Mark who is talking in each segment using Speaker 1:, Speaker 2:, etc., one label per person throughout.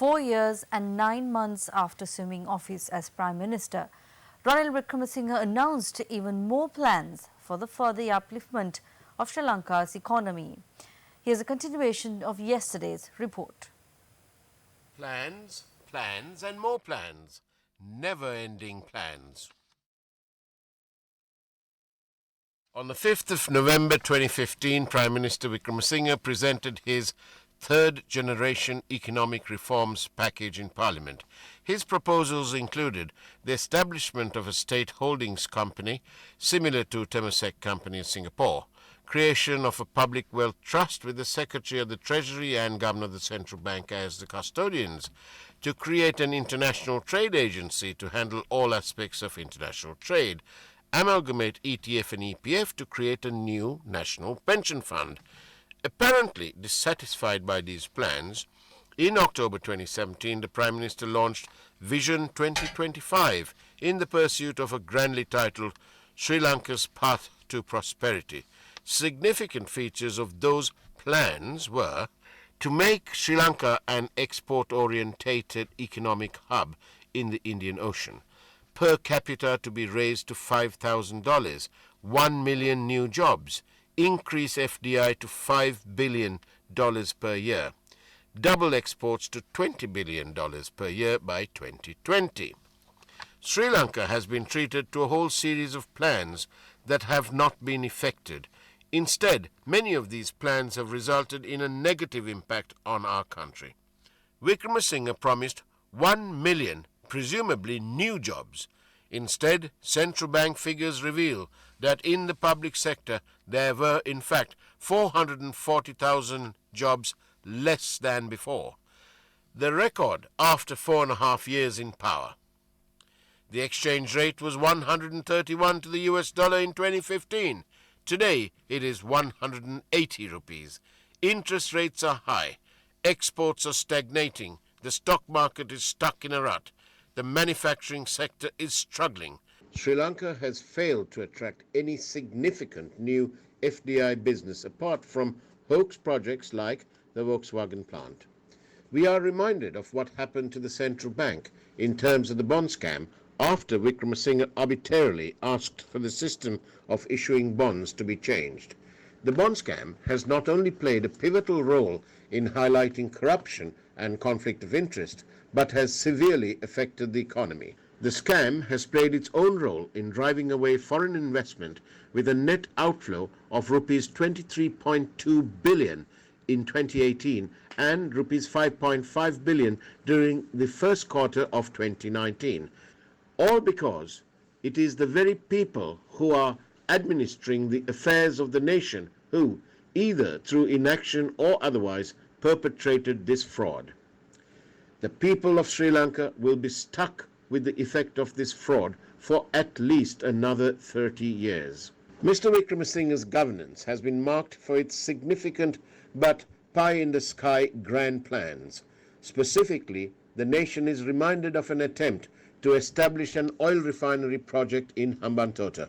Speaker 1: 4 years and 9 months after assuming office as Prime Minister, Ranil Wickremesinghe announced even more plans for the further upliftment of Sri Lanka's economy. Here's a continuation of yesterday's report.
Speaker 2: Plans, plans and more plans. Never-ending plans. On the 5th of November 2015, Prime Minister Wickremesinghe presented his third-generation economic reforms package in Parliament. His proposals included the establishment of a state holdings company similar to Temasek Company in Singapore, creation of a public wealth trust with the Secretary of the Treasury and Governor of the Central Bank as the custodians, to create an international trade agency to handle all aspects of international trade, amalgamate ETF and EPF to create a new national pension fund. Apparently dissatisfied by these plans, in October 2017, the Prime Minister launched Vision 2025 in the pursuit of a grandly titled Sri Lanka's Path to Prosperity. Significant features of those plans were to make Sri Lanka an export-orientated economic hub in the Indian Ocean, per capita to be raised to $5,000, 1 million new jobs, increase FDI to $5 billion per year, double exports to $20 billion per year by 2020. Sri Lanka has been treated to a whole series of plans that have not been effected. Instead, many of these plans have resulted in a negative impact on our country. Wickremesinghe promised 1 million, presumably new jobs. Instead, central bank figures reveal that in the public sector there were, in fact, 440,000 jobs less than before. The record after 4.5 years in power. The exchange rate was 131 to the US dollar in 2015. Today it is 180 rupees. Interest rates are high. Exports are stagnating. The stock market is stuck in a rut. The manufacturing sector is struggling. Sri Lanka has failed to attract any significant new FDI business apart from hoax projects like the Volkswagen plant. We are reminded of what happened to the central bank in terms of the bond scam after Wickremesinghe arbitrarily asked for the system of issuing bonds to be changed. The bond scam has not only played a pivotal role in highlighting corruption and conflict of interest, but has severely affected the economy. The scam has played its own role in driving away foreign investment with a net outflow of rupees 23.2 billion in 2018 and rupees 5.5 billion during the first quarter of 2019. All because it is the very people who are administering the affairs of the nation who, either through inaction or otherwise, perpetrated this fraud. The people of Sri Lanka will be stuck with the effect of this fraud for at least another 30 years. Mr. Wickremesinghe's governance has been marked for its significant but pie-in-the-sky grand plans. Specifically, the nation is reminded of an attempt to establish an oil refinery project in Hambantota.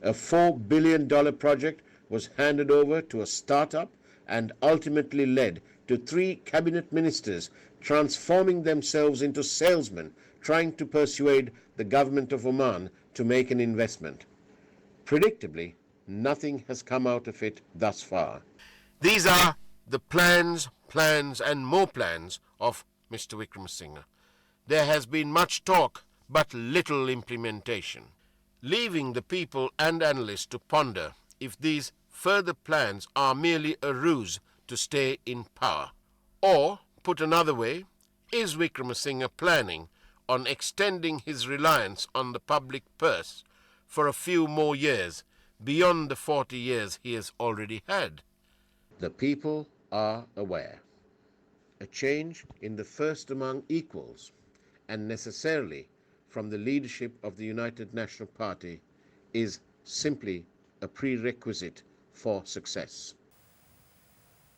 Speaker 2: A $4 billion project was handed over to a startup and ultimately led to 3 cabinet ministers transforming themselves into salesmen trying to persuade the government of Oman to make an investment. Predictably, nothing has come out of it thus far. These are the plans, plans and more plans of Mr. Wickremesinghe. There has been much talk but little implementation, leaving the people and analysts to ponder if these further plans are merely a ruse to stay in power. Or, put another way, is Wickremesinghe planning on extending his reliance on the public purse for a few more years beyond the 40 years he has already had? The people are aware. A change in the first among equals, and necessarily from the leadership of the United National Party, is simply a prerequisite for success.